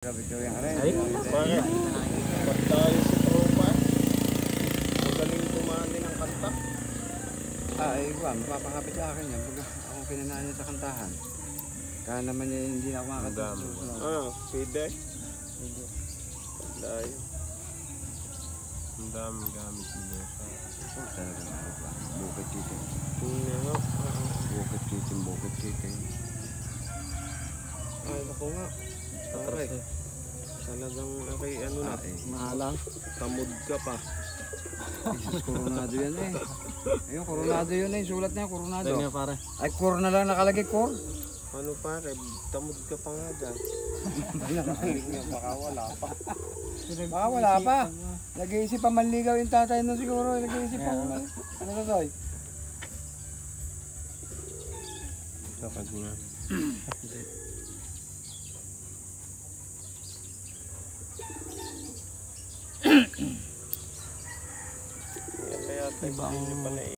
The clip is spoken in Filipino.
Grabe ko yung aray. Ay, bakit? Pag tayo sa tropa, magaling kumali ng kanta. Ay, mapapakapit sa akin yan. Pag ako pinanaan niya sa kantahan. Kaya naman niya hindi na ako makakatawa. Pwede. Tayo. Ang daming gamit nila. Oh, talaga na. Bukit chicken. Bukit chicken. Ay, ako nga. Pare. Talagang okay, ano na. Mahalang. Tamod ka pa. Jesus, koronado yan eh. Ayun, koronado yun eh. Sulat niya, koronado. Ganyan pare. Ay, kor na lang nakalagay, kor. Ano pare, tamod ka pa nga dyan. Baka wala pa. Baka wala pa. Nag-iisip pa manligaw yung tatay nun siguro. Nag-iisip pa. Ano to, Toy? Dapat nga. Kaya tayo pala